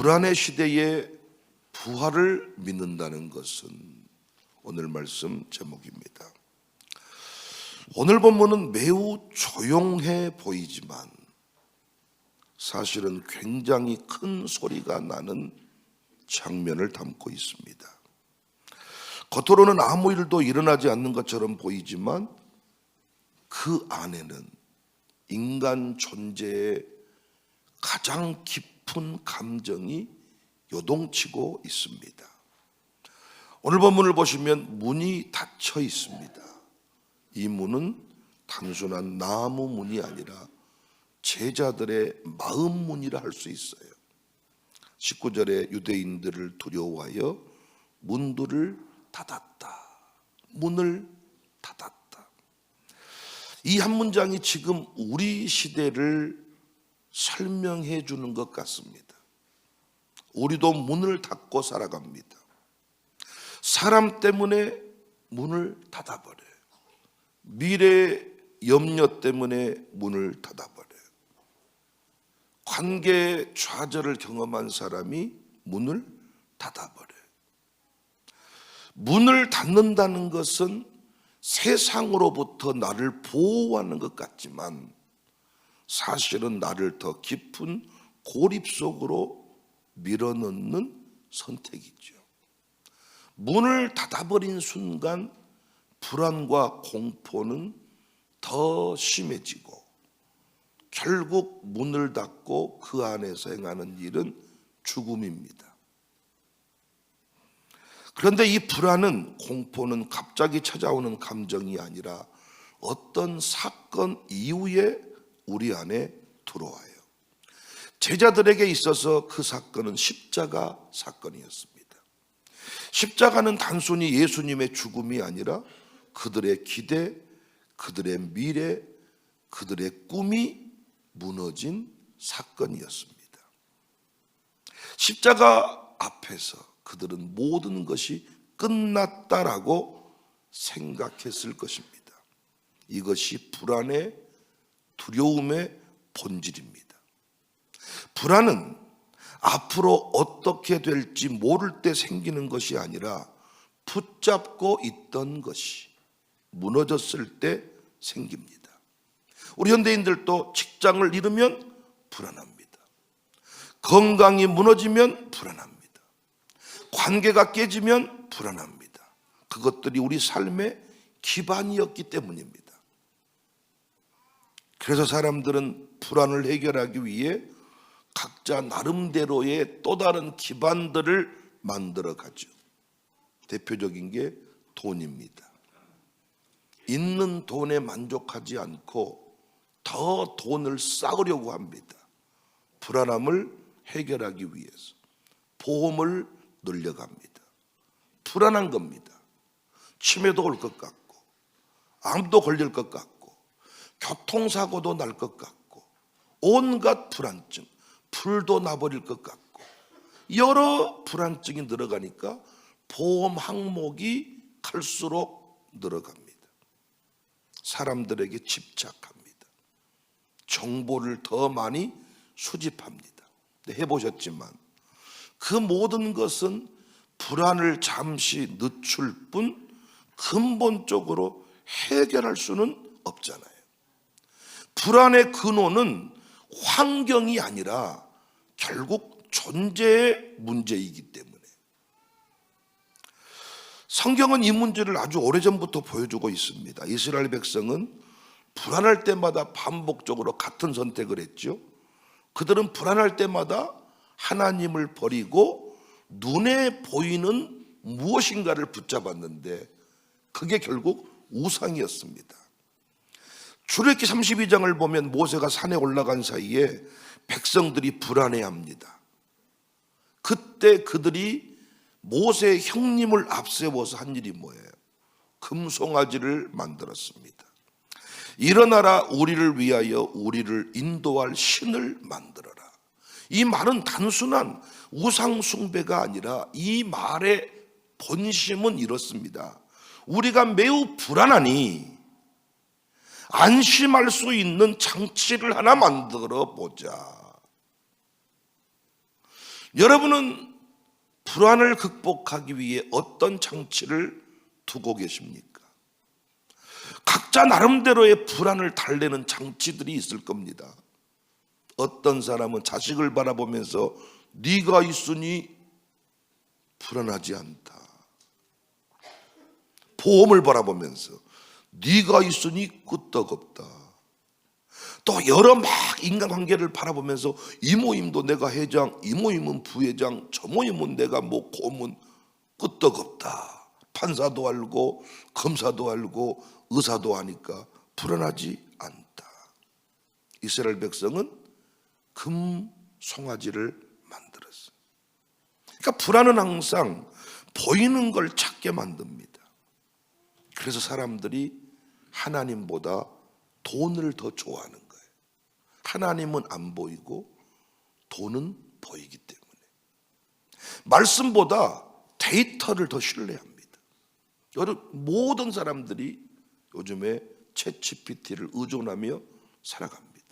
불안의 시대에 부활을 믿는다는 것은 오늘 말씀 제목입니다. 오늘 본문은 매우 조용해 보이지만 사실은 굉장히 큰 소리가 나는 장면을 담고 있습니다. 겉으로는 아무 일도 일어나지 않는 것처럼 보이지만 그 안에는 인간 존재의 가장 깊은 감정이 요동치고 있습니다. 오늘 본문을 보시면 문이 닫혀 있습니다. 이 문은 단순한 나무 문이 아니라 제자들의 마음 문이라 할 수 있어요. 19절에 유대인들을 두려워하여 문들을 닫았다. 문을 닫았다. 이 한 문장이 지금 우리 시대를 설명해 주는 것 같습니다. 우리도 문을 닫고 살아갑니다. 사람 때문에 문을 닫아버려요. 미래 염려 때문에 문을 닫아버려요. 관계 좌절을 경험한 사람이 문을 닫아버려요. 문을 닫는다는 것은 세상으로부터 나를 보호하는 것 같지만 사실은 나를 더 깊은 고립 속으로 밀어넣는 선택이죠. 문을 닫아버린 순간 불안과 공포는 더 심해지고 결국 문을 닫고 그 안에서 행하는 일은 죽음입니다. 그런데 이 불안은, 공포는 갑자기 찾아오는 감정이 아니라 어떤 사건 이후에 우리 안에 들어와요. 제자들에게 있어서 그 사건은 십자가 사건이었습니다. 십자가는 단순히 예수님의 죽음이 아니라 그들의 기대, 그들의 미래, 그들의 꿈이 무너진 사건이었습니다. 십자가 앞에서 그들은 모든 것이 끝났다라고 생각했을 것입니다. 이것이 불안의, 두려움의 본질입니다. 불안은 앞으로 어떻게 될지 모를 때 생기는 것이 아니라 붙잡고 있던 것이 무너졌을 때 생깁니다. 우리 현대인들도 직장을 잃으면 불안합니다. 건강이 무너지면 불안합니다. 관계가 깨지면 불안합니다. 그것들이 우리 삶의 기반이었기 때문입니다. 그래서 사람들은 불안을 해결하기 위해 각자 나름대로의 또 다른 기반들을 만들어 가죠. 대표적인 게 돈입니다. 있는 돈에 만족하지 않고 더 돈을 쌓으려고 합니다. 불안함을 해결하기 위해서 보험을 늘려갑니다. 불안한 겁니다. 치매도 올 것 같고 암도 걸릴 것 같고 교통사고도 날 것 같고 온갖 불안증, 불도 나버릴 것 같고 여러 불안증이 늘어가니까 보험 항목이 갈수록 늘어갑니다. 사람들에게 집착합니다. 정보를 더 많이 수집합니다. 해보셨지만 그 모든 것은 불안을 잠시 늦출 뿐 근본적으로 해결할 수는 없잖아요. 불안의 근원은 환경이 아니라 결국 존재의 문제이기 때문에 성경은 이 문제를 아주 오래전부터 보여주고 있습니다. 이스라엘 백성은 불안할 때마다 반복적으로 같은 선택을 했죠. 그들은 불안할 때마다 하나님을 버리고 눈에 보이는 무엇인가를 붙잡았는데 그게 결국 우상이었습니다. 출애굽기 32장을 보면 모세가 산에 올라간 사이에 백성들이 불안해합니다. 그때 그들이 모세의 형님을 앞세워서 한 일이 뭐예요? 금송아지를 만들었습니다. 일어나라, 우리를 위하여 우리를 인도할 신을 만들어라. 이 말은 단순한 우상 숭배가 아니라 이 말의 본심은 이렇습니다. 우리가 매우 불안하니 안심할 수 있는 장치를 하나 만들어 보자. 여러분은 불안을 극복하기 위해 어떤 장치를 두고 계십니까? 각자 나름대로의 불안을 달래는 장치들이 있을 겁니다. 어떤 사람은 자식을 바라보면서 네가 있으니 불안하지 않다. 보험을 바라보면서 네가 있으니 끄떡없다. 또 여러 막 인간관계를 바라보면서 이 모임도 내가 회장, 이 모임은 부회장, 저 모임은 내가 뭐 고문, 끄떡없다. 판사도 알고 검사도 알고 의사도 하니까 불안하지 않다. 이스라엘 백성은 금 송아지를 만들었어요. 그러니까 불안은 항상 보이는 걸 찾게 만듭니다. 그래서 사람들이 하나님보다 돈을 더 좋아하는 거예요. 하나님은 안 보이고 돈은 보이기 때문에. 말씀보다 데이터를 더 신뢰합니다. 모든 사람들이 요즘에 챗GPT를 의존하며 살아갑니다.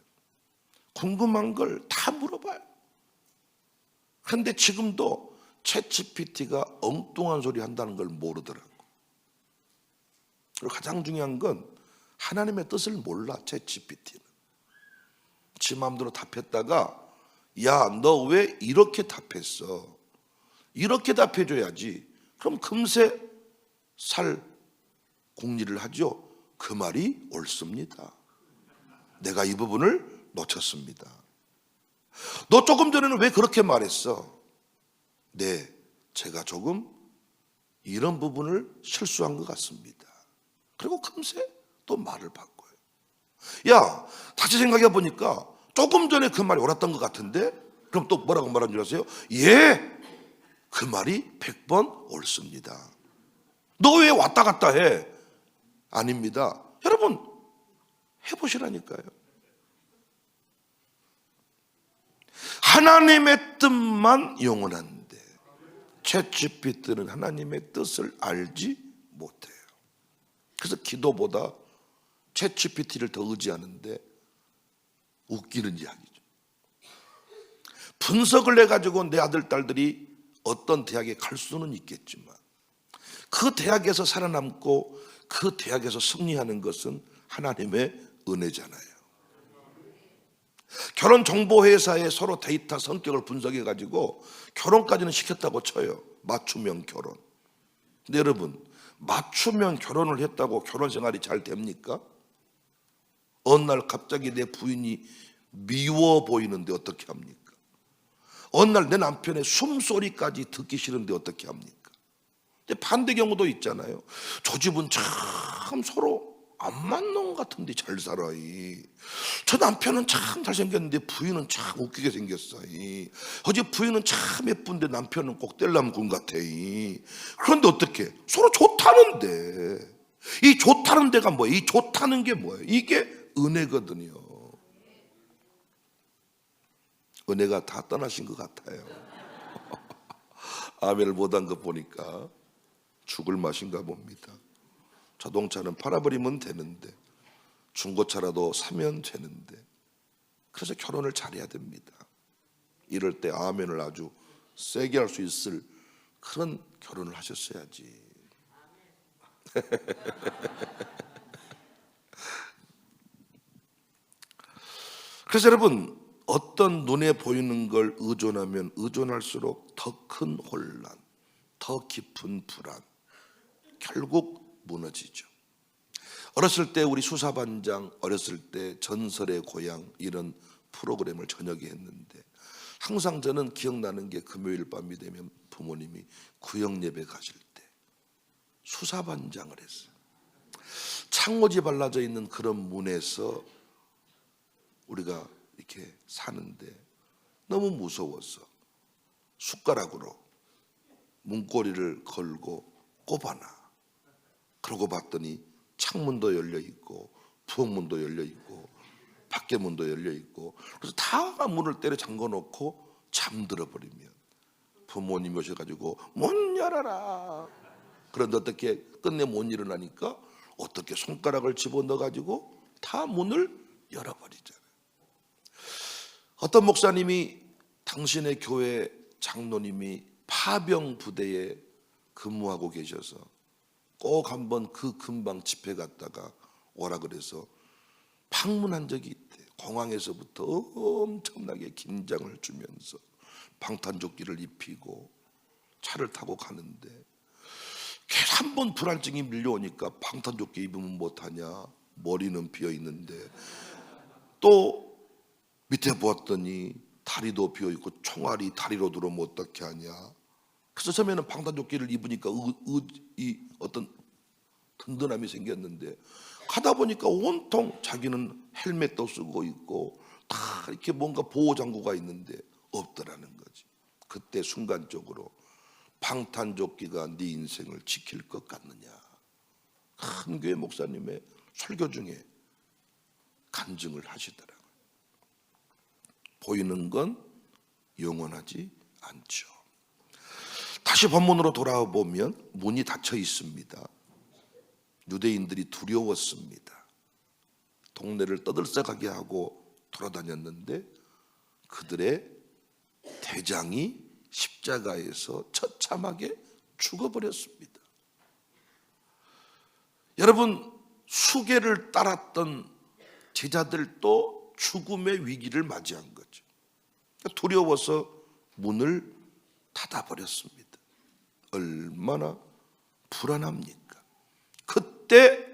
궁금한 걸 다 물어봐요. 그런데 지금도 챗GPT가 엉뚱한 소리 한다는 걸 모르더라고. 그리고 가장 중요한 건 하나님의 뜻을 몰라. 챗GPT는 지 마음대로 답했다가 야, 너 왜 이렇게 답했어? 이렇게 답해줘야지. 그럼 금세 살 공리를 하죠. 그 말이 옳습니다. 내가 이 부분을 놓쳤습니다. 너 조금 전에는 왜 그렇게 말했어? 네, 제가 조금 이런 부분을 실수한 것 같습니다. 그리고 금세 또 말을 바꿔요. 야, 다시 생각해 보니까 조금 전에 그 말이 옳았던 것 같은데? 그럼 또 뭐라고 말한 줄 아세요? 예, 그 말이 100번 옳습니다. 너 왜 왔다 갔다 해? 아닙니다. 여러분 해보시라니까요. 하나님의 뜻만 영원한데 챗GPT는 하나님의 뜻을 알지 못해요. 그래서 기도보다 챗GPT를 더 의지하는데 웃기는 이야기죠. 분석을 해가지고 내 아들 딸들이 어떤 대학에 갈 수는 있겠지만 그 대학에서 살아남고 그 대학에서 승리하는 것은 하나님의 은혜잖아요. 결혼정보회사에 서로 데이터 성격을 분석해가지고 결혼까지는 시켰다고 쳐요. 맞춤형 결혼. 근데 여러분, 맞춤형 결혼을 했다고 결혼 생활이 잘 됩니까? 어느 날 갑자기 내 부인이 미워 보이는데 어떻게 합니까? 어느 날 내 남편의 숨소리까지 듣기 싫은데 어떻게 합니까? 근데 반대 경우도 있잖아요. 저 집은 참 서로 안 맞는 것 같은데 잘 살아. 저 남편은 참 잘생겼는데 부인은 참 웃기게 생겼어. 어제 부인은 참 예쁜데 남편은 꼭 뗄남군 같아. 그런데 어떻게? 서로 좋다는데. 이 좋다는 데가 뭐예요? 이 좋다는 게 뭐예요? 이게 은혜거든요. 은혜가 다 떠나신 것 같아요. 아멘을 못한 거 보니까 죽을 맛인가 봅니다. 자동차는 팔아버리면 되는데 중고차라도 사면 되는데 그래서 결혼을 잘해야 됩니다. 이럴 때 아멘을 아주 세게 할 수 있을 그런 결혼을 하셨어야지. 그래서 여러분, 어떤 눈에 보이는 걸 의존하면 의존할수록 더 큰 혼란, 더 깊은 불안, 결국 무너지죠. 어렸을 때 우리 수사반장, 어렸을 때 전설의 고향 이런 프로그램을 저녁에 했는데 항상 저는 기억나는 게 금요일 밤이 되면 부모님이 구역 예배 가실 때 수사반장을 했어요. 창호지 발라져 있는 그런 문에서 우리가 이렇게 사는데 너무 무서워서 숟가락으로 문고리를 걸고 꼽아놔. 그러고 봤더니 창문도 열려 있고 부엌문도 열려 있고 밖에 문도 열려 있고 그래서 다 문을 때려 잠궈 놓고 잠들어 버리면 부모님이 오셔가지고 문 열어라. 그런데 어떻게 끝내 못 일어나니까 어떻게 손가락을 집어넣어 가지고 다 문을 열어버리잖아요. 어떤 목사님이 당신의 교회 장로님이 파병 부대에 근무하고 계셔서 꼭 한번 그 근방 집회 갔다가 오라 그래서 방문한 적이 있대. 공항에서부터 엄청나게 긴장을 주면서 방탄조끼를 입히고 차를 타고 가는데 한 번 불안증이 밀려오니까 방탄조끼 입으면 못하냐, 머리는 비어있는데, 또 밑에 보았더니 다리도 비어있고 총알이 다리로 들어오면 어떻게 하냐. 그래서 처음에는 방탄조끼를 입으니까 이 어떤 든든함이 생겼는데, 가다 보니까 온통 자기는 헬멧도 쓰고 있고 다 이렇게 뭔가 보호장구가 있는데 없더라는 거지. 그때 순간적으로 방탄조끼가 네 인생을 지킬 것 같느냐. 큰 교회 목사님의 설교 중에 간증을 하시더라고요. 보이는 건 영원하지 않죠. 다시 본문으로 돌아와 보면 문이 닫혀 있습니다. 유대인들이 두려웠습니다. 동네를 떠들썩하게 하고 돌아다녔는데 그들의 대장이 십자가에서 처참하게 죽어버렸습니다. 여러분, 수계를 따랐던 제자들도 죽음의 위기를 맞이한 거죠. 두려워서 문을 닫아버렸습니다. 얼마나 불안합니까? 그때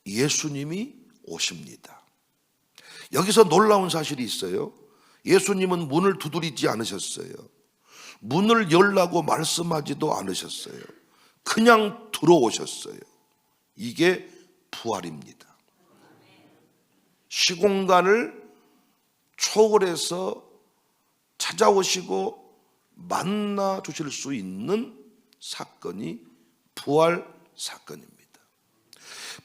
예수님이 오십니다. 여기서 놀라운 사실이 있어요. 예수님은 문을 두드리지 않으셨어요. 문을 열라고 말씀하지도 않으셨어요. 그냥 들어오셨어요. 이게 부활입니다. 시공간을 초월해서 찾아오시고 만나 주실 수 있는 사건이 부활 사건입니다.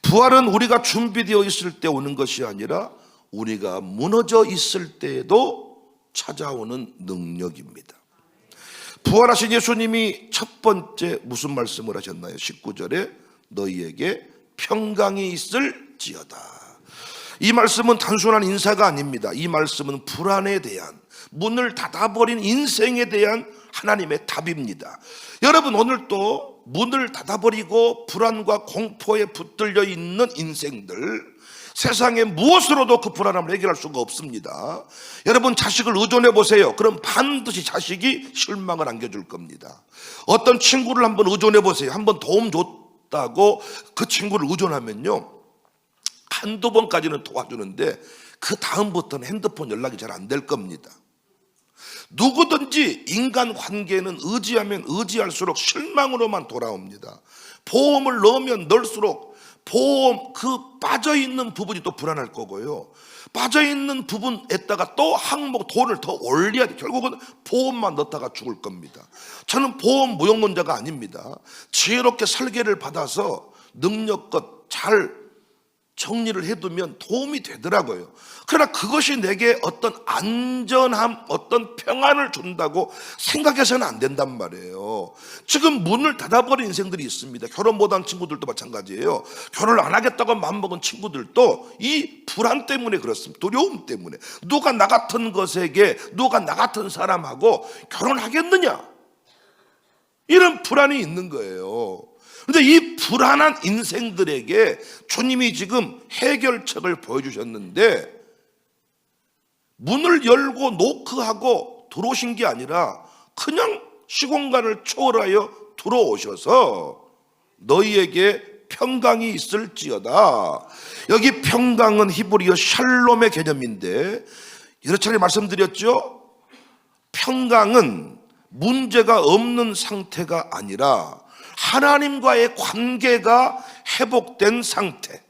부활은 우리가 준비되어 있을 때 오는 것이 아니라 우리가 무너져 있을 때에도 찾아오는 능력입니다. 부활하신 예수님이 첫 번째 무슨 말씀을 하셨나요? 19절에 너희에게 평강이 있을지어다. 이 말씀은 단순한 인사가 아닙니다. 이 말씀은 불안에 대한, 문을 닫아버린 인생에 대한 하나님의 답입니다. 여러분, 오늘도 문을 닫아버리고 불안과 공포에 붙들려 있는 인생들, 세상에 무엇으로도 그 불안함을 해결할 수가 없습니다. 여러분, 자식을 의존해 보세요. 그럼 반드시 자식이 실망을 안겨줄 겁니다. 어떤 친구를 한번 의존해 보세요. 한번 도움 줬다고 그 친구를 의존하면요, 한두 번까지는 도와주는데 그 다음부터는 핸드폰 연락이 잘 안 될 겁니다. 누구든지 인간 관계는 의지하면 의지할수록 실망으로만 돌아옵니다. 보험을 넣으면 넣을수록 보험 그 빠져있는 부분이 또 불안할 거고요. 빠져있는 부분에다가 또 항목 돈을 더 올려야 돼. 결국은 보험만 넣다가 죽을 겁니다. 저는 보험 무용론자가 아닙니다. 지혜롭게 설계를 받아서 능력껏 잘 정리를 해두면 도움이 되더라고요. 그러나 그것이 내게 어떤 안전함, 어떤 평안을 준다고 생각해서는 안 된단 말이에요. 지금 문을 닫아버린 인생들이 있습니다. 결혼 못한 친구들도 마찬가지예요. 결혼을 안 하겠다고 마음먹은 친구들도 이 불안 때문에 그렇습니다. 두려움 때문에. 누가 나 같은 것에게, 누가 나 같은 사람하고 결혼하겠느냐, 이런 불안이 있는 거예요. 그런데 이 불안한 인생들에게 주님이 지금 해결책을 보여주셨는데, 문을 열고 노크하고 들어오신 게 아니라 그냥 시공간을 초월하여 들어오셔서 너희에게 평강이 있을지어다. 여기 평강은 히브리어 샬롬의 개념인데, 여러 차례 말씀드렸죠. 평강은 문제가 없는 상태가 아니라 하나님과의 관계가 회복된 상태.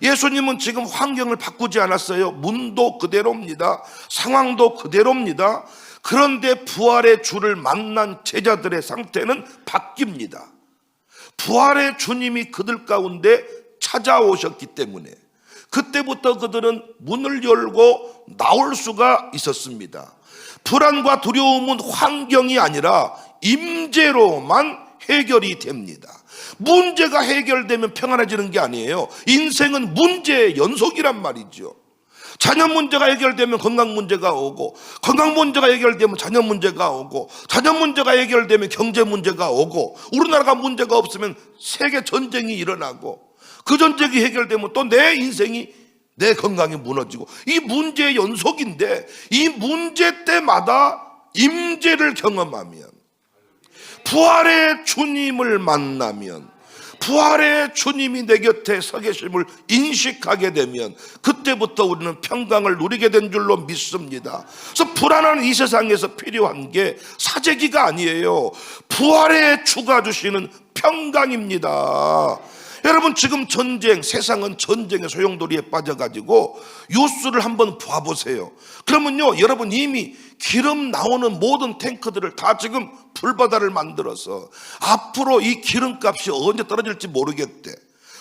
예수님은 지금 환경을 바꾸지 않았어요. 문도 그대로입니다. 상황도 그대로입니다. 그런데 부활의 주를 만난 제자들의 상태는 바뀝니다. 부활의 주님이 그들 가운데 찾아오셨기 때문에 그때부터 그들은 문을 열고 나올 수가 있었습니다. 불안과 두려움은 환경이 아니라 임재로만 해결이 됩니다. 문제가 해결되면 평안해지는 게 아니에요. 인생은 문제의 연속이란 말이죠. 자녀 문제가 해결되면 건강 문제가 오고, 건강 문제가 해결되면 자녀 문제가 오고, 자녀 문제가 해결되면 경제 문제가 오고, 우리나라가 문제가 없으면 세계 전쟁이 일어나고, 그 전쟁이 해결되면 또 내 인생이, 내 건강이 무너지고, 이 문제의 연속인데, 이 문제 때마다 임재를 경험하면, 부활의 주님을 만나면, 부활의 주님이 내 곁에 서 계심을 인식하게 되면 그때부터 우리는 평강을 누리게 된 줄로 믿습니다. 그래서 불안한 이 세상에서 필요한 게 사재기가 아니에요. 부활의 주가 주시는 평강입니다. 여러분, 지금 전쟁, 세상은 전쟁의 소용돌이에 빠져가지고 뉴스를 한번 봐보세요. 그러면요, 여러분, 이미 기름 나오는 모든 탱크들을 다 지금 불바다를 만들어서 앞으로 이 기름값이 언제 떨어질지 모르겠대.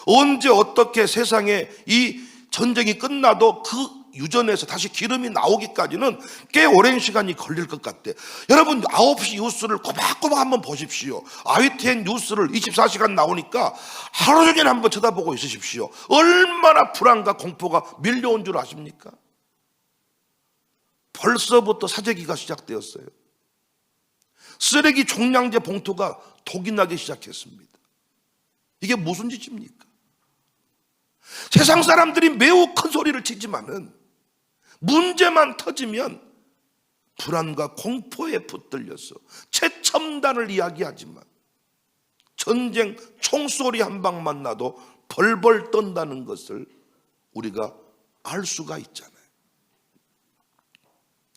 언제 어떻게 세상에 이 전쟁이 끝나도 그 유전에서 다시 기름이 나오기까지는 꽤 오랜 시간이 걸릴 것 같대. 여러분, 9시 뉴스를 꼬박꼬박 한번 보십시오. ITN 뉴스를 24시간 나오니까 하루 종일 한번 쳐다보고 있으십시오. 얼마나 불안과 공포가 밀려온 줄 아십니까? 벌써부터 사재기가 시작되었어요. 쓰레기 종량제 봉투가 독이 나기 시작했습니다. 이게 무슨 짓입니까? 세상 사람들이 매우 큰 소리를 치지만은 문제만 터지면 불안과 공포에 붙들려서 최첨단을 이야기하지만 전쟁 총소리 한 방만 나도 벌벌 떤다는 것을 우리가 알 수가 있잖아요.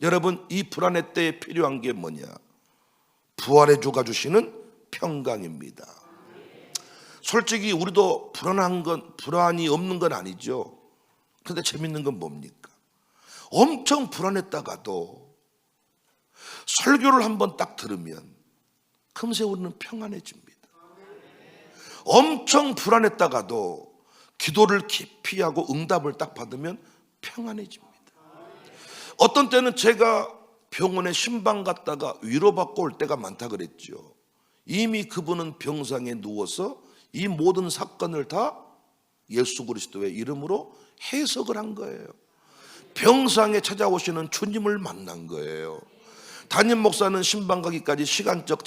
여러분, 이 불안의 때에 필요한 게 뭐냐? 부활의 주가 주시는 평강입니다. 솔직히 우리도 불안이 없는 건 아니죠. 그런데 재밌는 건 뭡니까? 엄청 불안했다가도 설교를 한번 딱 들으면 금세 우리는 평안해집니다. 엄청 불안했다가도 기도를 깊이 하고 응답을 딱 받으면 평안해집니다. 어떤 때는 제가 병원에 신방 갔다가 위로받고 올 때가 많다 그랬죠. 이미 그분은 병상에 누워서 이 모든 사건을 다 예수 그리스도의 이름으로 해석을 한 거예요. 병상에 찾아오시는 주님을 만난 거예요. 담임 목사는 신방 가기까지 시간적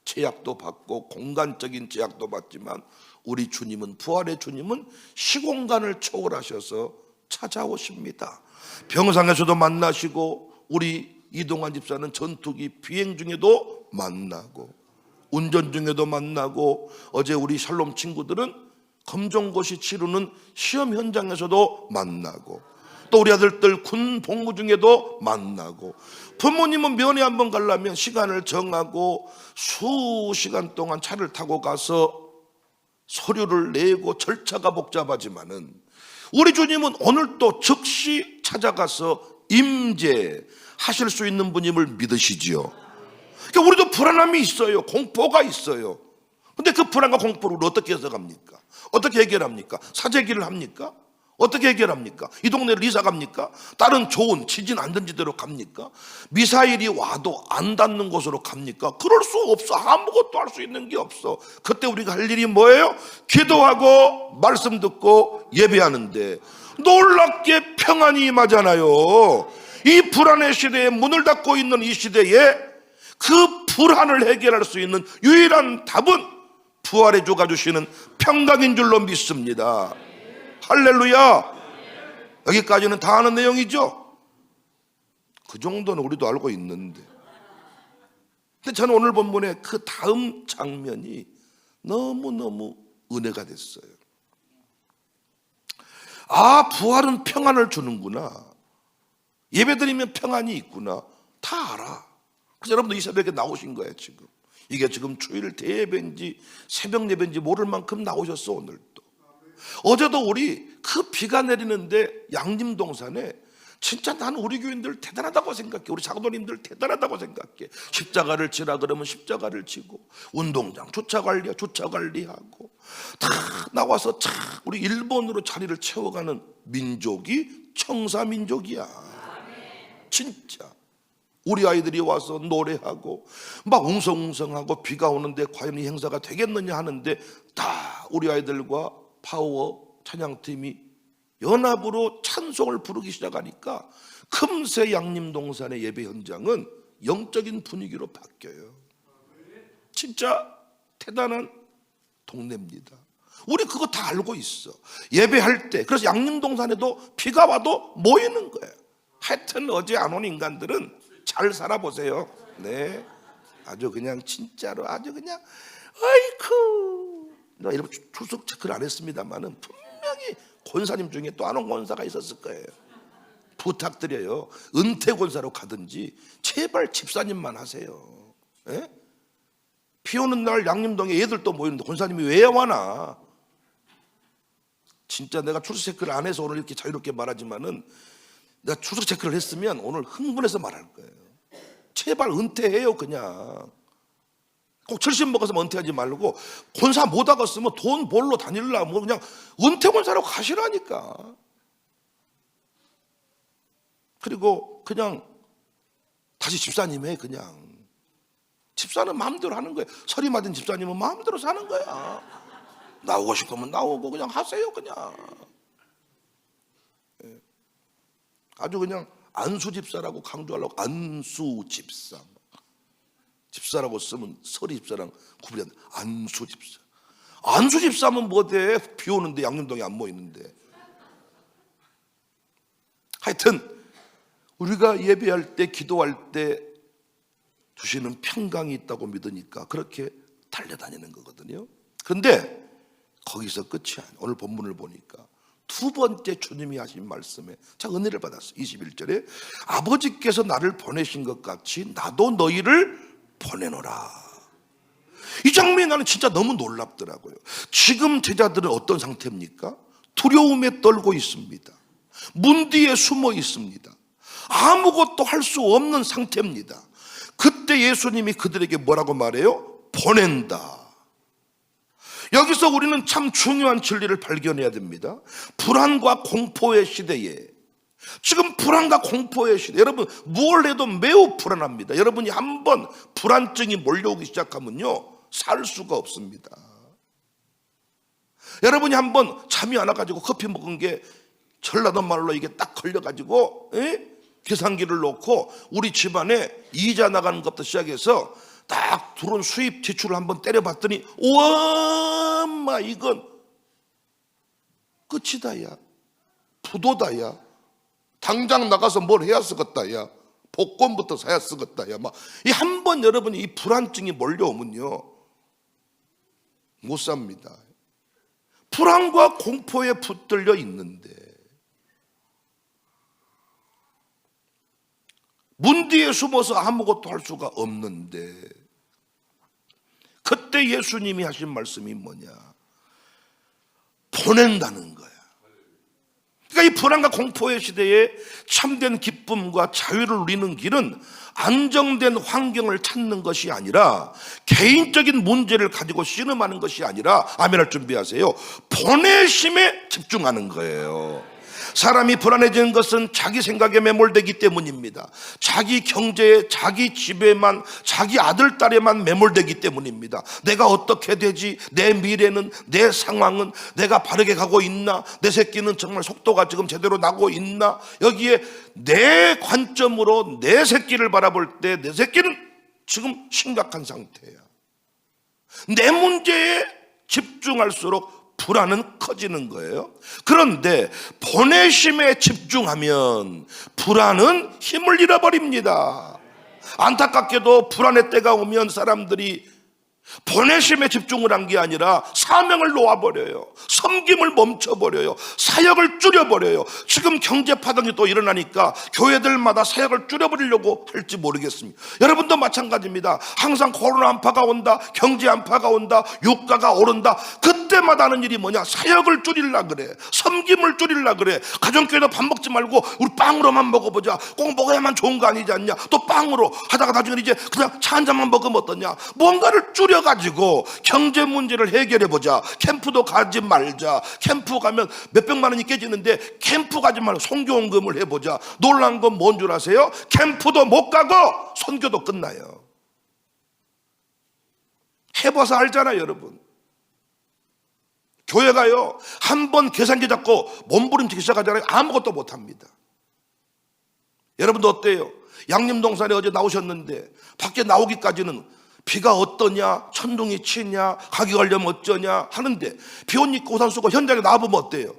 제약도 받고 공간적인 제약도 받지만 우리 주님은, 부활의 주님은 시공간을 초월하셔서 찾아오십니다. 병상에서도 만나시고, 우리 이동환 집사는 전투기 비행 중에도 만나고, 운전 중에도 만나고, 어제 우리 샬롬 친구들은 검정고시 치르는 시험 현장에서도 만나고, 또 우리 아들들 군 복무 중에도 만나고, 부모님은 면회 한번 가려면 시간을 정하고 수시간 동안 차를 타고 가서 서류를 내고 절차가 복잡하지만은 우리 주님은 오늘 또 즉시 찾아가서 임재하실 수 있는 분임을 믿으시지요. 그러니까 우리도 불안함이 있어요. 공포가 있어요. 근데 그 불안과 공포를 어떻게 해석합니까? 어떻게 해결합니까? 사재기를 합니까? 어떻게 해결합니까? 이 동네를 이사 갑니까? 다른 좋은 지진 안 된 지대로 갑니까? 미사일이 와도 안 닿는 곳으로 갑니까? 그럴 수 없어. 아무것도 할 수 있는 게 없어. 그때 우리가 할 일이 뭐예요? 기도하고 말씀 듣고 예배하는데 놀랍게 평안이 임하잖아요. 이 불안의 시대에 문을 닫고 있는 이 시대에 그 불안을 해결할 수 있는 유일한 답은 부활의 주가 주시는 평강인 줄로 믿습니다. 할렐루야. 여기까지는 다 아는 내용이죠. 그 정도는 우리도 알고 있는데, 근데 저는 오늘 본문의 그 다음 장면이 너무너무 은혜가 됐어요. 아, 부활은 평안을 주는구나, 예배드리면 평안이 있구나, 다 알아. 그래서 여러분도 이 새벽에 나오신 거예요. 지금 이게 지금 주일 대예배인지 새벽 예배인지 모를 만큼 나오셨어. 오늘도, 어제도 우리 그 비가 내리는데 양림동산에 진짜 나는 우리 교인들 대단하다고 생각해. 우리 장로님들 대단하다고 생각해. 십자가를 지라 그러면 십자가를 지고, 운동장 주차 관리하고 다 나와서 우리 일본으로 자리를 채워가는 민족이 청사민족이야. 진짜 우리 아이들이 와서 노래하고 막 웅성웅성하고, 비가 오는데 과연 이 행사가 되겠느냐 하는데 다 우리 아이들과 파워 찬양팀이 연합으로 찬송을 부르기 시작하니까 금세 양림동산의 예배 현장은 영적인 분위기로 바뀌어요. 진짜 대단한 동네입니다. 우리 그거 다 알고 있어. 예배할 때, 그래서 양림동산에도 비가 와도 모이는 거예요. 하여튼 어제 안 온 인간들은 잘 살아보세요. 네, 아주 그냥 진짜로 아주 그냥 아이쿠. 내가 이런 출석 체크를 안 했습니다만은 분명히 권사님 중에 또 안 온 권사가 있었을 거예요. 부탁드려요. 은퇴 권사로 가든지 제발 집사님만 하세요. 예? 비 오는 날 양림동에 애들 또 모이는데 권사님이 왜 와나? 진짜 내가 출석 체크를 안 해서 오늘 이렇게 자유롭게 말하지만은 내가 출석 체크를 했으면 오늘 흥분해서 말할 거예요. 제발 은퇴해요. 그냥 꼭 70 먹어서 은퇴하지 말고 권사 못 하겠으면 돈 벌러 다닐라 뭐 그냥 은퇴 권사로 가시라니까. 그리고 그냥 다시 집사님 해. 그냥 집사는 마음대로 하는 거예요. 설이 맞은 집사님은 마음대로 사는 거야. 나오고 싶으면 나오고 그냥 하세요. 그냥 아주 그냥 안수 집사라고 강조하려고. 안수 집사, 집사라고 쓰면 설이 집사랑 구분이 안 돼. 안수 집사. 안수 집사면 뭐돼? 비 오는데 양림동에 안 모이는데. 하여튼 우리가 예배할 때 기도할 때 주시는 평강이 있다고 믿으니까 그렇게 달려다니는 거거든요. 그런데 거기서 끝이 아니에요. 오늘 본문을 보니까 두 번째 주님이 하신 말씀에 제가 은혜를 받았어요. 21절에 아버지께서 나를 보내신 것 같이 나도 너희를 보내노라. 이 장면이 나는 진짜 너무 놀랍더라고요. 지금 제자들은 어떤 상태입니까? 두려움에 떨고 있습니다. 문 뒤에 숨어 있습니다. 아무것도 할 수 없는 상태입니다. 그때 예수님이 그들에게 뭐라고 말해요? 보낸다. 여기서 우리는 참 중요한 진리를 발견해야 됩니다. 불안과 공포의 시대에, 지금 불안과 공포의 시대, 여러분 뭘 해도 매우 불안합니다. 여러분이 한번 불안증이 몰려오기 시작하면요 살 수가 없습니다. 여러분이 한번 잠이 안 와가지고 커피 먹은 게 전라도 말로 이게 딱 걸려가지고 계산기를 놓고 우리 집안에 이자 나가는 것부터 시작해서 딱 들어온 수입 지출을 한번 때려봤더니 우와 엄마 이건 끝이다 야. 부도다 야. 당장 나가서 뭘 해야 쓰겠다 야. 복권부터 사야 쓰겠다 야. 이 한 번 여러분이 이 불안증이 몰려오면요 못 삽니다. 불안과 공포에 붙들려 있는데 문 뒤에 숨어서 아무것도 할 수가 없는데 그때 예수님이 하신 말씀이 뭐냐? 보낸다는 거야. 그러니까 이 불안과 공포의 시대에 참된 기쁨과 자유를 누리는 길은 안정된 환경을 찾는 것이 아니라 개인적인 문제를 가지고 씨름하는 것이 아니라 아멘할 준비하세요. 보내심에 집중하는 거예요. 사람이 불안해지는 것은 자기 생각에 매몰되기 때문입니다. 자기 경제에, 자기 집에만, 자기 아들, 딸에만 매몰되기 때문입니다. 내가 어떻게 되지? 내 미래는, 내 상황은 내가 바르게 가고 있나? 내 새끼는 정말 속도가 지금 제대로 나고 있나? 여기에 내 관점으로 내 새끼를 바라볼 때 내 새끼는 지금 심각한 상태야. 내 문제에 집중할수록 불안은 커지는 거예요. 그런데 보내심에 집중하면 불안은 힘을 잃어버립니다. 안타깝게도 불안의 때가 오면 사람들이 보내심에 집중을 한 게 아니라 사명을 놓아버려요. 섬김을 멈춰버려요. 사역을 줄여버려요. 지금 경제 파동이 또 일어나니까 교회들마다 사역을 줄여버리려고 할지 모르겠습니다. 여러분도 마찬가지입니다. 항상 코로나 한파가 온다, 경제 한파가 온다, 유가가 오른다. 그때마다 하는 일이 뭐냐? 사역을 줄이려고 그래. 섬김을 줄이려고 그래. 가정교회도 밥 먹지 말고 우리 빵으로만 먹어보자. 꼭 먹어야만 좋은 거 아니지 않냐? 또 빵으로 하다가 나중에 이제 그냥 차 한 잔만 먹으면 어떠냐? 뭔가를 줄여가지고 경제 문제를 해결해보자. 캠프도 가지 말자. 캠프 가면 몇백만 원이 깨지는데 캠프 가지 말고 선교원금을 해보자. 놀란 건 뭔 줄 아세요? 캠프도 못 가고 선교도 끝나요. 해봐서 알잖아요, 여러분. 교회가요, 한 번 계산기 잡고 몸부림치기 시작하잖아요. 아무것도 못합니다. 여러분도 어때요? 양림동산에 어제 나오셨는데 밖에 나오기까지는 비가 어떠냐, 천둥이 치냐, 가기 가려면 어쩌냐 하는데 비옷 입고 우산 쓰고 현장에 나와보면 어때요?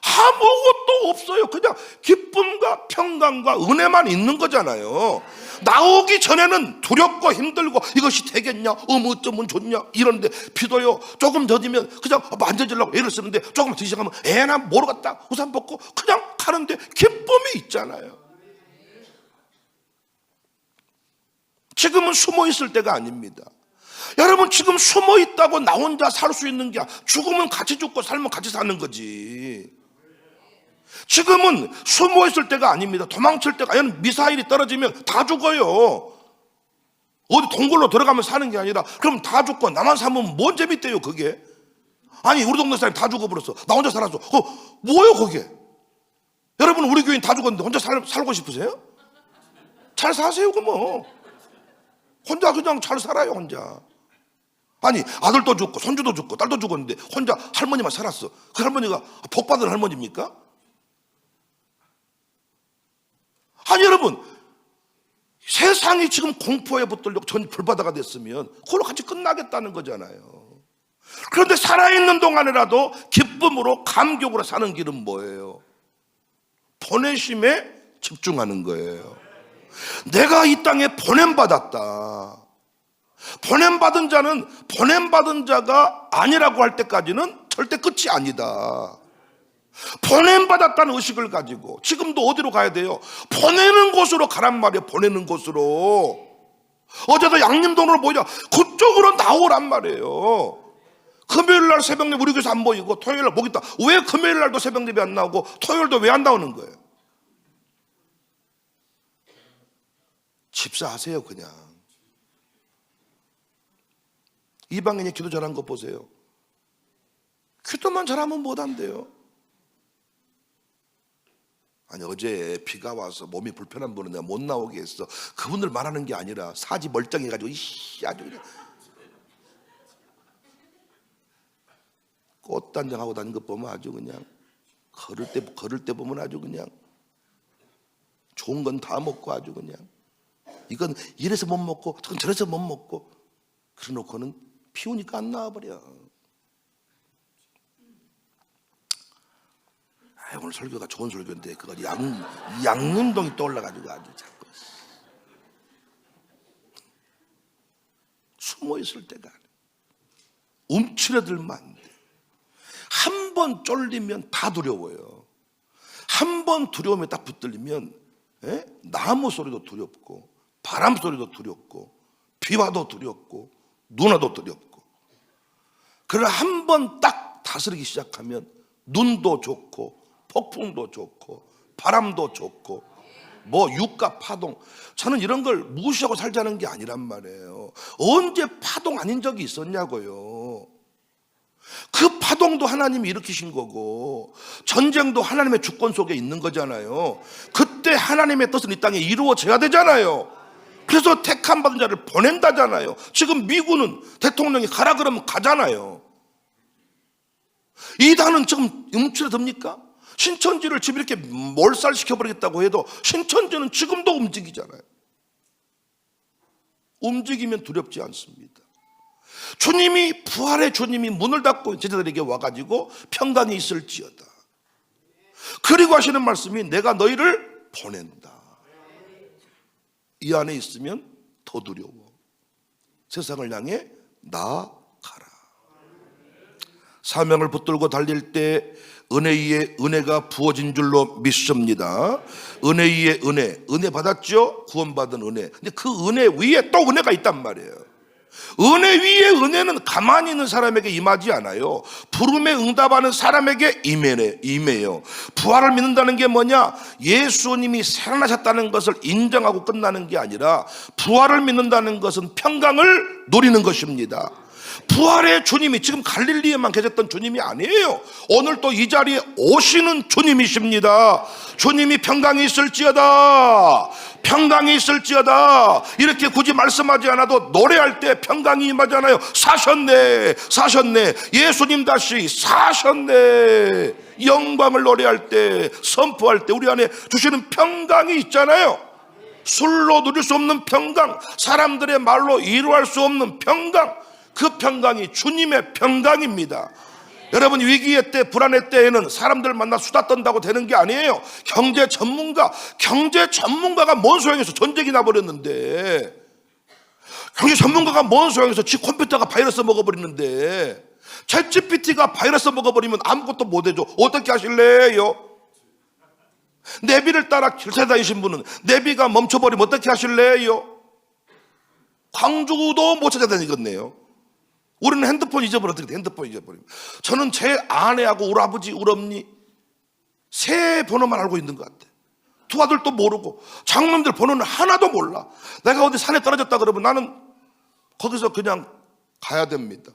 아무것도 없어요. 그냥 기쁨과 평강과 은혜만 있는 거잖아요. 나오기 전에는 두렵고 힘들고 이것이 되겠냐, 어쩌면 좋냐 이러는데 비도요 조금 더디면 그냥 만져주려고 애를 쓰는데 조금 더 시작하면 애나 모르겠다 우산 벗고 그냥 가는데 기쁨이 있잖아요. 지금은 숨어 있을 때가 아닙니다. 여러분, 지금 숨어 있다고 나 혼자 살 수 있는 게 아니라 죽으면 같이 죽고 살면 같이 사는 거지. 지금은 숨어 있을 때가 아닙니다. 도망칠 때가 아니라 미사일이 떨어지면 다 죽어요. 어디 동굴로 들어가면 사는 게 아니라 그럼 다 죽고 나만 살면 뭔 재밌대요 그게. 아니 우리 동네 사람이 다 죽어버렸어. 나 혼자 살았어. 뭐예요 그게. 여러분, 우리 교인 다 죽었는데 혼자 살고 싶으세요? 잘 사세요 그 뭐. 혼자 그냥 잘 살아요 혼자. 아니 아들도 죽고 손주도 죽고 딸도 죽었는데 혼자 할머니만 살았어. 그 할머니가 복 받은 할머니입니까? 아니 여러분, 세상이 지금 공포에 붙들려 전 불바다가 됐으면 그걸로 같이 끝나겠다는 거잖아요. 그런데 살아있는 동안이라도 기쁨으로 감격으로 사는 길은 뭐예요? 보내심에 집중하는 거예요. 내가 이 땅에 보냄받았다. 보냄받은 자는 보냄받은 자가 아니라고 할 때까지는 절대 끝이 아니다. 보냄받았다는 의식을 가지고 지금도 어디로 가야 돼요? 보내는 곳으로 가란 말이에요. 보내는 곳으로. 어제도 양림동으로 모이자 그쪽으로 나오란 말이에요. 금요일날 새벽예배 우리 교회에서 안 모이고 토요일날 모이겠다. 왜 금요일날도 새벽예배 안 나오고 토요일도 왜 안 나오는 거예요? 집사하세요 그냥. 이방인이 기도 잘한 거 보세요. 기도만 잘하면 못한대요. 아니 어제 비가 와서 몸이 불편한 분은 내가 못 나오게 했어. 그분들 말하는 게 아니라 사지 멀쩡해가지고 아주 그냥 꽃단장하고 다니는 것 보면 아주 그냥 걸을 때 보면 아주 그냥 좋은 건 다 먹고 아주 그냥 이건 이래서 못 먹고 저건 저래서 못 먹고 그래놓고는 피우니까 안 나와버려. 오늘 설교가 좋은 설교인데 그거 양림동이 떠올라가지고 아주 자꾸 숨어 있을 때가 아니야. 움츠려들면 안 돼. 한 번 쫄리면 다 두려워요. 한 번 두려움에 딱 붙들리면 나무 소리도 두렵고 바람 소리도 두렵고 비와도 두렵고 눈 와도 두렵고. 그러나 한 번 딱 다스리기 시작하면 눈도 좋고 폭풍도 좋고 바람도 좋고 뭐 유가 파동, 저는 이런 걸 무시하고 살자는 게 아니란 말이에요. 언제 파동 아닌 적이 있었냐고요. 그 파동도 하나님이 일으키신 거고 전쟁도 하나님의 주권 속에 있는 거잖아요. 그때 하나님의 뜻은 이 땅에 이루어져야 되잖아요. 그래서 택함 받은 자를 보낸다잖아요. 지금 미군은 대통령이 가라 그러면 가잖아요. 이단은 지금 움츠러듭니까? 신천지를 지금 이렇게 몰살시켜버리겠다고 해도 신천지는 지금도 움직이잖아요. 움직이면 두렵지 않습니다. 주님이, 부활의 주님이 문을 닫고 제자들에게 와가지고 평강이 있을지어다. 그리고 하시는 말씀이 내가 너희를 보낸다. 이 안에 있으면 더 두려워. 세상을 향해 나아가라. 사명을 붙들고 달릴 때 은혜 위에 은혜가 부어진 줄로 믿습니다. 은혜 위에 은혜 받았죠? 구원받은 은혜. 근데 그 은혜 위에 또 은혜가 있단 말이에요. 은혜 위에 은혜는 가만히 있는 사람에게 임하지 않아요. 부름에 응답하는 사람에게 임해요. 부활을 믿는다는 게 뭐냐? 예수님이 살아나셨다는 것을 인정하고 끝나는 게 아니라 부활을 믿는다는 것은 평강을 누리는 것입니다. 부활의 주님이 지금 갈릴리에만 계셨던 주님이 아니에요. 오늘 또 이 자리에 오시는 주님이십니다. 주님이 평강이 있을지어다. 평강이 있을지어다 이렇게 굳이 말씀하지 않아도 노래할 때 평강이 임하잖아요. 사셨네, 사셨네. 예수님 다시 사셨네. 영광을 노래할 때, 선포할 때 우리 안에 주시는 평강이 있잖아요. 술로 누릴 수 없는 평강, 사람들의 말로 이루할 수 없는 평강, 그 평강이 주님의 평강입니다. 여러분, 위기의 때, 불안의 때에는 사람들 만나 수다 떤다고 되는 게 아니에요. 경제 전문가가 뭔 소용에서 전쟁이 나버렸는데, 경제 전문가가 뭔 소용에서 지 컴퓨터가 바이러스 먹어버리는데, 챗GPT가 바이러스 먹어버리면 아무것도 못해줘. 어떻게 하실래요? 내비를 따라 길세 다니신 분은 내비가 멈춰버리면 어떻게 하실래요? 광주도 못 찾아다니겠네요. 우리는 핸드폰 잊어버렸는데 핸드폰 잊어버리면, 저는 제 아내하고 우리 아버지, 우리 어머니 세 번호만 알고 있는 것 같아. 두 아들도 모르고 장놈들 번호는 하나도 몰라. 내가 어디 산에 떨어졌다 그러면 나는 거기서 그냥 가야 됩니다.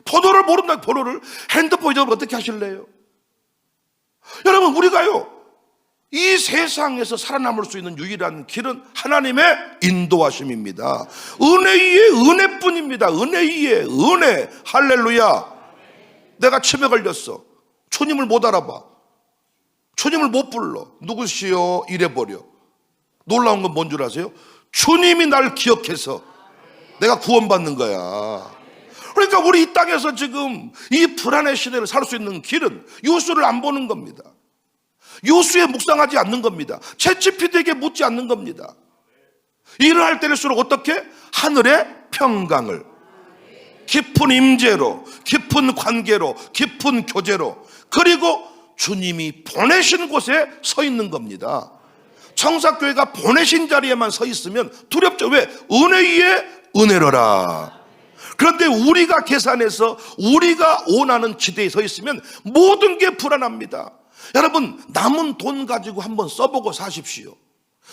번호를 모른다. 번호를 핸드폰 잊어버리면 어떻게 하실래요? 여러분, 우리가요 이 세상에서 살아남을 수 있는 유일한 길은 하나님의 인도하심입니다. 은혜 위에 은혜뿐입니다. 은혜 위에 은혜. 할렐루야. 내가 치매 걸렸어. 주님을 못 알아봐. 주님을 못 불러. 누구시여? 이래버려. 놀라운 건 뭔 줄 아세요? 주님이 날 기억해서 내가 구원받는 거야. 그러니까 우리 이 땅에서 지금 이 불안의 시대를 살 수 있는 길은 요수를 안 보는 겁니다. 요수에 묵상하지 않는 겁니다. 챗GPT에게 묻지 않는 겁니다. 일을 할 때일수록 어떻게? 하늘의 평강을, 깊은 임재로, 깊은 관계로, 깊은 교제로, 그리고 주님이 보내신 곳에 서 있는 겁니다. 청사교회가 보내신 자리에만 서 있으면 두렵죠. 왜? 은혜 위에 은혜로라. 그런데 우리가 계산해서 우리가 원하는 지대에 서 있으면 모든 게 불안합니다. 여러분, 남은 돈 가지고 한번 써보고 사십시오.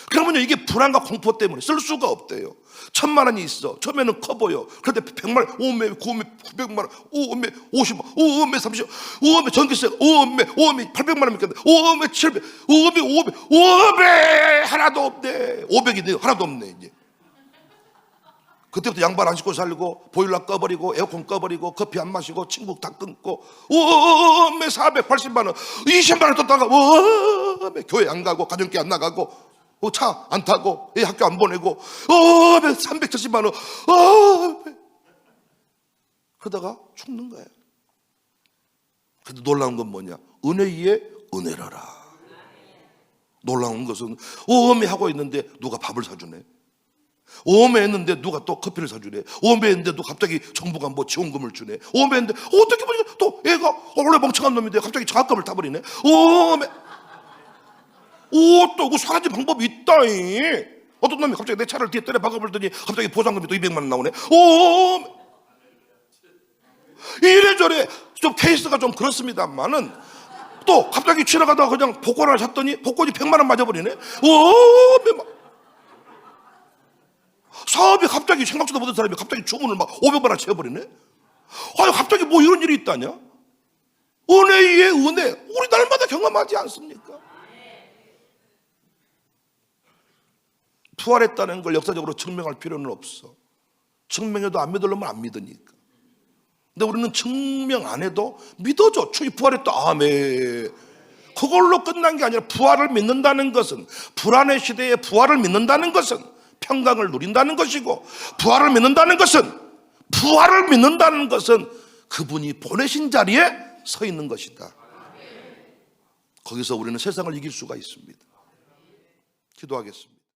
그러면요, 이게 불안과 공포 때문에 쓸 수가 없대요. 1,000만 원이 있어. 처음에는 커 보여. 그런데 100만 원, 5매, 9매, 900만 원, 5매, 50만 원, 5매, 30만 원, 5매, 전기세, 5매, 800만 원 믿겠네. 5매, 700, 5매, 하나도 없네. 500이네요. 하나도 없네, 이제. 그때부터 양말 안 신고 살고, 보일러 꺼버리고, 에어컨 꺼버리고, 커피 안 마시고, 친구 다 끊고, 480만 원, 20만 원 떴다가, 교회 안 가고, 가정교회 안 나가고, 차 안 타고, 애 학교 안 보내고, 370만 원, 그러다가 죽는 거예요. 근데 놀라운 건 뭐냐? 은혜 위에 은혜라라. 놀라운 것은, 하고 있는데 누가 밥을 사주네. 오매했는데 누가 또 커피를 사주네. 오매했는데 또 갑자기 정부가 뭐 지원금을 주네. 오매했는데 어떻게 보니까 또 애가 원래 멍청한 놈인데 갑자기 장학금을 타버리네. 또 그 사라진 방법이 있다잉. 어떤 놈이 갑자기 내 차를 뒤에 때려 박아버리더니 갑자기 보상금이 또 200만 원 나오네. 이래저래 좀 케이스가 좀 그렇습니다만은, 또 갑자기 지나가다가 그냥 복권을 샀더니 복권이 100만 원 맞아버리네. 사업이 갑자기 생각지도 못한 사람이 갑자기 주문을 막 500만 원 채워버리네. 아니, 갑자기 뭐 이런 일이 있다냐? 은혜 위에 은혜. 우리 날마다 경험하지 않습니까? 부활했다는 걸 역사적으로 증명할 필요는 없어. 증명해도 안 믿으려면 안 믿으니까. 근데 우리는 증명 안 해도 믿어줘. 주의 부활했다. 아멘. 그걸로 끝난 게 아니라 부활을 믿는다는 것은, 불안의 시대에 부활을 믿는다는 것은 평강을 누린다는 것이고, 부활을 믿는다는 것은 그분이 보내신 자리에 서 있는 것이다. 거기서 우리는 세상을 이길 수가 있습니다. 기도하겠습니다.